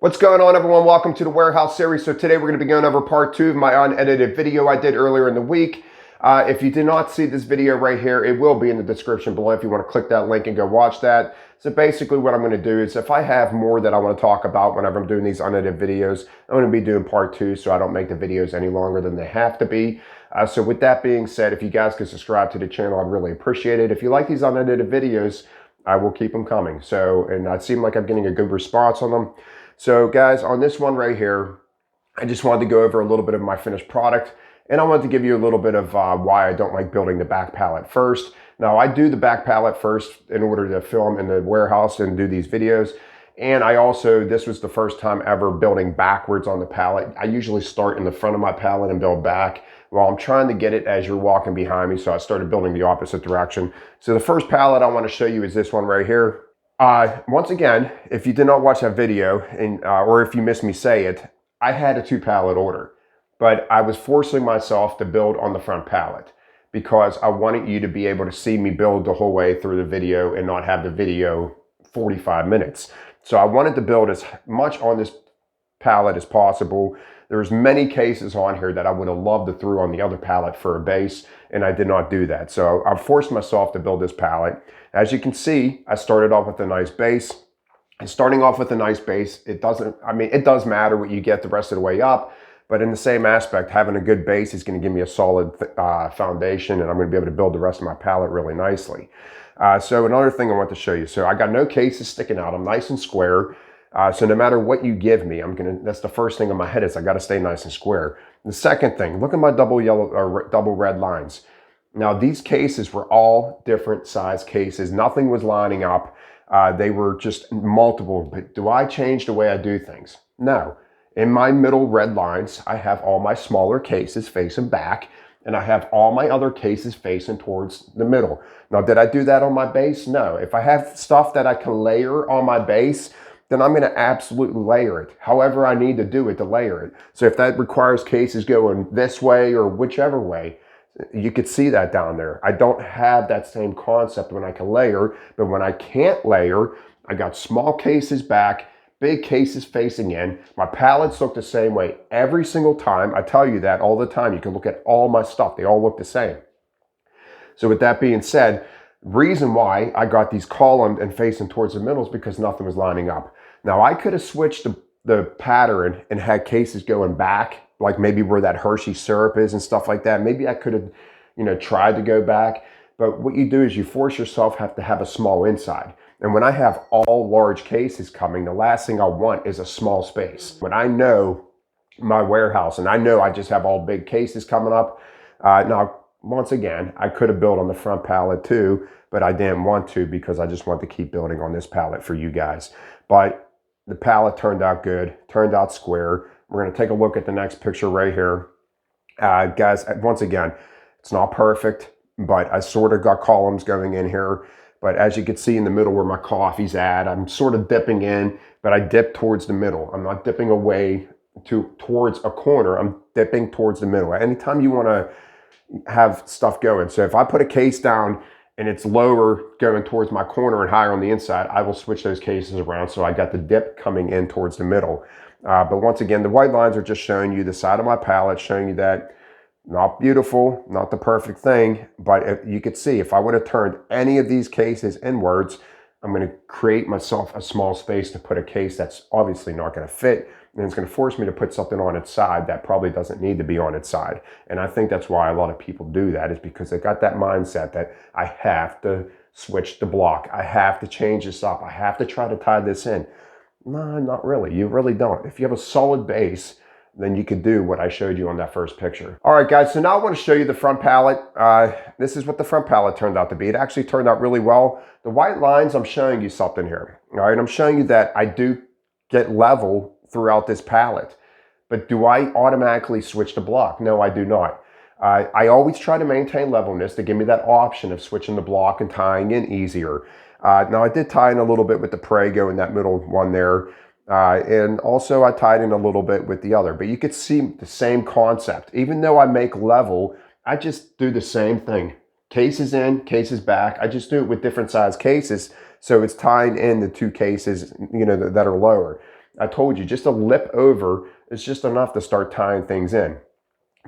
What's going on, everyone? Welcome to the Warehouse series. So today we're going to be going over part 2 of my unedited video I did earlier in the week. If you did not see this video right here, it will be in the description below if you want to click that link and go watch that. So basically what I'm going to do is if I have more that I want to talk about whenever I'm doing these unedited videos, I'm going to be doing part 2 so I don't make the videos any longer than they have to be. So with that being said, if you guys could subscribe to the channel, I'd really appreciate it. If you like these unedited videos, I will keep them coming. And it seems like I'm getting a good response on them. So guys, on this one right here, I just wanted to go over a little bit of my finished product, and I wanted to give you a little bit of why I don't like building the back pallet first. Now, I do the back pallet first in order to film in the warehouse and do these videos. And I also, this was the first time ever building backwards on the pallet. I usually start in the front of my pallet and build back. Well, I'm trying to get it as you're walking behind me, so I started building the opposite direction. So the first pallet I want to show you is this one right here. Once again, if you did not watch that video, or if you missed me say it, I had a 2-pallet order, but I was forcing myself to build on the front pallet because I wanted you to be able to see me build the whole way through the video and not have the video 45 minutes. So I wanted to build as much on this pallet as possible. There's many cases on here that I would have loved to throw on the other pallet for a base, and I did not do that. So I forced myself to build this pallet. As you can see, I started off with a nice base. And starting off with a nice base, it does matter what you get the rest of the way up, but in the same aspect, having a good base is going to give me a solid foundation, and I'm going to be able to build the rest of my pallet really nicely. So another thing I want to show you. So I got no cases sticking out. I'm nice and square. So no matter what you give me, that's the first thing in my head is I got to stay nice and square. The second thing, look at my double red lines. Now these cases were all different size cases. Nothing was lining up. They were just multiple. But do I change the way I do things? No. In my middle red lines, I have all my smaller cases facing back, and I have all my other cases facing towards the middle. Now, did I do that on my base? No. If I have stuff that I can layer on my base, then I'm going to absolutely layer it. However I need to do it to layer it. So if that requires cases going this way or whichever way, you could see that down there. I don't have that same concept when I can layer, but when I can't layer, I got small cases back, big cases facing in. My pallets look the same way every single time. I tell you that all the time. You can look at all my stuff. They all look the same. So with that being said, reason why I got these columned and facing towards the middle is because nothing was lining up. Now I could have switched the pattern and had cases going back, like maybe where that Hershey syrup is and stuff like that. Maybe I could have, tried to go back. But what you do is you force yourself to have a small inside. And when I have all large cases coming, the last thing I want is a small space. When I know my warehouse and I know I just have all big cases coming up, now, once again, I could have built on the front pallet too, but I didn't want to because I just want to keep building on this pallet for you guys. But the pallet turned out good, turned out square. We're going to take a look at the next picture right here. Guys, once again, it's not perfect, but I sort of got columns going in here. But as you can see in the middle where my coffee's at, I'm sort of dipping in, but I dip towards the middle. I'm not dipping away towards a corner. I'm dipping towards the middle. Anytime you want to have stuff going. So if I put a case down and it's lower going towards my corner and higher on the inside, I will switch those cases around so I got the dip coming in towards the middle. But once again, the white lines are just showing you the side of my pallet, showing you that not beautiful, not the perfect thing, but if you could see if I would have turned any of these cases inwards, I'm going to create myself a small space to put a case that's obviously not going to fit, and it's going to force me to put something on its side that probably doesn't need to be on its side. And I think that's why a lot of people do that, is because they got that mindset that I have to switch the block. I have to change this up. I have to try to tie this in. No, not really. You really don't. If you have a solid base, then you could do what I showed you on that first picture. All right, guys, so now I want to show you the front pallet. This is what the front pallet turned out to be. It actually turned out really well. The white lines, I'm showing you something here. All right, I'm showing you that I do get level throughout this pallet. But do I automatically switch the block? No, I do not. I always try to maintain levelness to give me that option of switching the block and tying in easier. Now, I did tie in a little bit with the Prego in that middle one there. And also I tied in a little bit with the other, but you could see the same concept. Even though I make level, I just do the same thing. Cases in, cases back. I just do it with different size cases. So it's tying in the two cases, that are lower. I told you, just a lip over is just enough to start tying things in.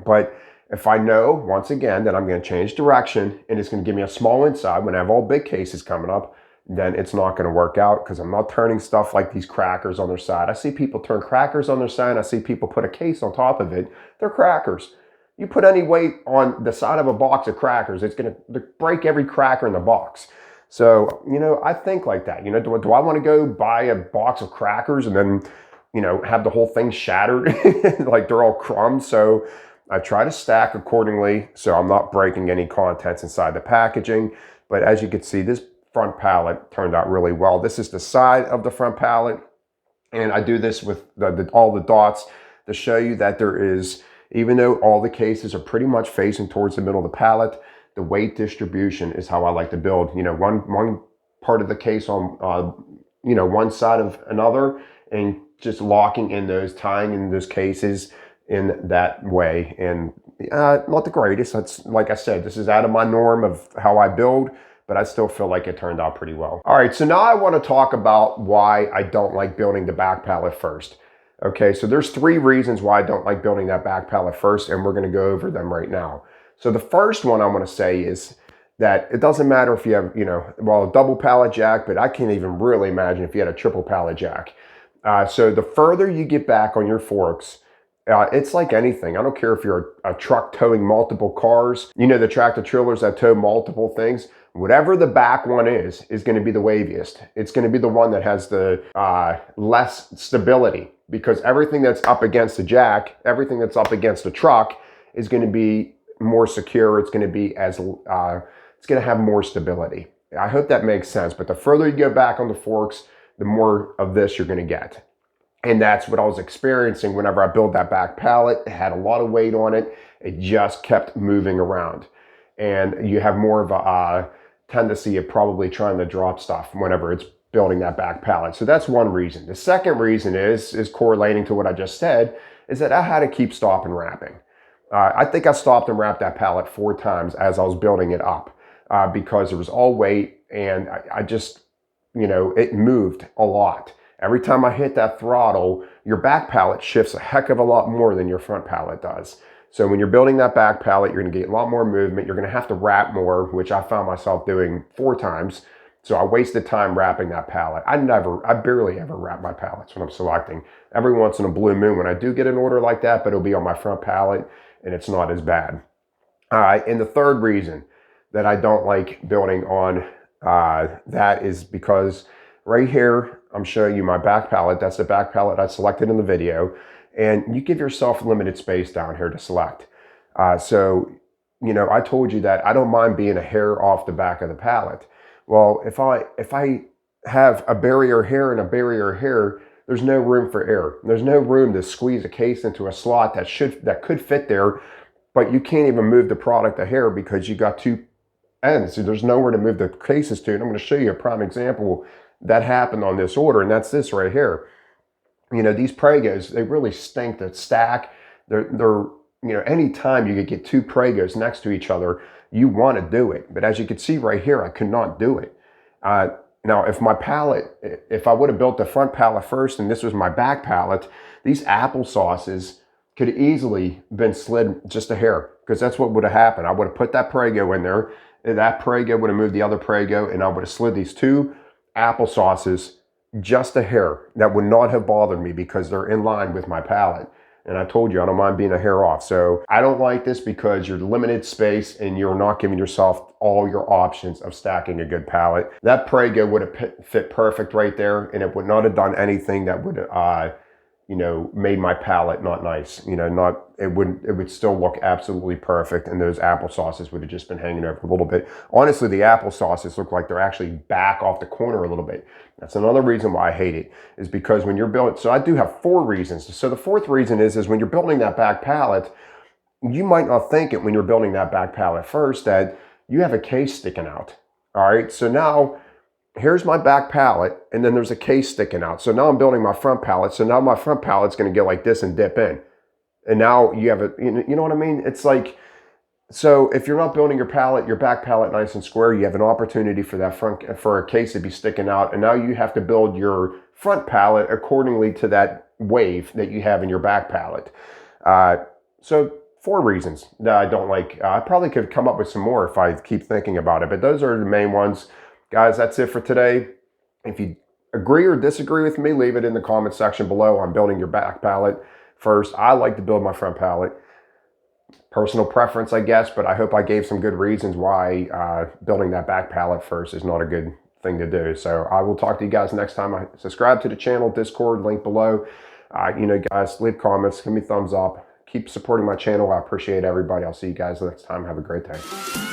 But if I know, once again, that I'm going to change direction and it's going to give me a small inside when I have all big cases coming up, then it's not going to work out, because I'm not turning stuff like these crackers on their side. I see people turn crackers on their side. I see people put a case on top of it. They're crackers. You put any weight on the side of a box of crackers, it's going to break every cracker in the box. So, I think like that. Do I want to go buy a box of crackers and then, have the whole thing shattered like they're all crumbs? So I try to stack accordingly so I'm not breaking any contents inside the packaging. But as you can see, this front pallet turned out really well. This is the side of the front pallet, and I do this with all the dots to show you that there is, even though all the cases are pretty much facing towards the middle of the pallet, the weight distribution is how I like to build. One part of the case on one side of another, and just locking in those, tying in those cases in that way. And not the greatest. That's, like I said, this is out of my norm of how I build, but I still feel like it turned out pretty well. All right, so now I want to talk about why I don't like building the back pallet first. Okay, so there's 3 reasons why I don't like building that back pallet first, and we're going to go over them right now. So the first one I'm going to say is that it doesn't matter if you have, a double pallet jack, but I can't even really imagine if you had a triple pallet jack. So the further you get back on your forks, it's like anything. I don't care if you're a truck towing multiple cars, the tractor trailers that tow multiple things. Whatever the back one is going to be the waviest. It's going to be the one that has the less stability, because everything that's up against the jack, everything that's up against the truck is going to be more secure. It's going to be it's going to have more stability. I hope that makes sense. But the further you go back on the forks, the more of this you're going to get. And that's what I was experiencing whenever I built that back pallet. It had a lot of weight on it. It just kept moving around. And you have more of a tendency of probably trying to drop stuff whenever it's building that back pallet. So that's one reason. The second reason is correlating to what I just said, is that I had to keep stop and wrapping. I think I stopped and wrapped that pallet 4 times as I was building it up, because it was all weight, and I just, it moved a lot. Every time I hit that throttle, your back pallet shifts a heck of a lot more than your front pallet does. So when you're building that back pallet, you're going to get a lot more movement. You're going to have to wrap more, which I found myself doing 4 times. So I wasted time wrapping that pallet. I barely ever wrap my pallets when I'm selecting. Every once in a blue moon when I do get an order like that, but it'll be on my front pallet and it's not as bad. All right, and the third reason that I don't like building on that is because right here, I'm showing you my back pallet. That's the back pallet I selected in the video. And you give yourself limited space down here to select. So, I told you that I don't mind being a hair off the back of the pallet. Well, if I have a barrier here and a barrier here, there's no room for air. There's no room to squeeze a case into a slot that could fit there, but you can't even move the product a hair because you got 2 ends. So there's nowhere to move the cases to. And I'm going to show you a prime example that happened on this order, and that's this right here. These Pregos, they really stink to stack. They're anytime you could get 2 Pregos next to each other, you want to do it. But as you can see right here, I could not do it. Now, if I would have built the front pallet first and this was my back pallet, these applesauces could easily been slid just a hair, because that's what would have happened. I would have put that Prego in there, and that Prego would have moved the other Prego, and I would have slid these 2 applesauces just a hair. That would not have bothered me because they're in line with my pallet. And I told you, I don't mind being a hair off. So I don't like this because you're limited space and you're not giving yourself all your options of stacking a good pallet. That Prego would have fit perfect right there, and it would not have done anything that would made my palette not nice. It would still look absolutely perfect, and those applesauces would have just been hanging over a little bit. Honestly, the applesauces look like they're actually back off the corner a little bit. That's another reason why I hate it, is because when you're building, so I do have 4 reasons. So the 4th reason is when you're building that back pallet, you might not think it when you're building that back pallet first that you have a case sticking out. All right, so now here's my back pallet, and then there's a case sticking out. So now I'm building my front pallet. So now my front pallet's going to get like this and dip in. And now you have you know what I mean? It's like So if you're not building your pallet, your back pallet nice and square, you have an opportunity for that for a case to be sticking out, and now you have to build your front pallet accordingly to that wave that you have in your back pallet. So 4 reasons that I don't like. I probably could come up with some more if I keep thinking about it, but those are the main ones. Guys, that's it for today. If you agree or disagree with me, leave it in the comment section below on building your back pallet first. I like to build my front pallet. Personal preference, I guess, but I hope I gave some good reasons why building that back pallet first is not a good thing to do. So I will talk to you guys next time. I subscribe to the channel, Discord, link below. Guys, leave comments, give me thumbs up. Keep supporting my channel. I appreciate everybody. I'll see you guys next time. Have a great day.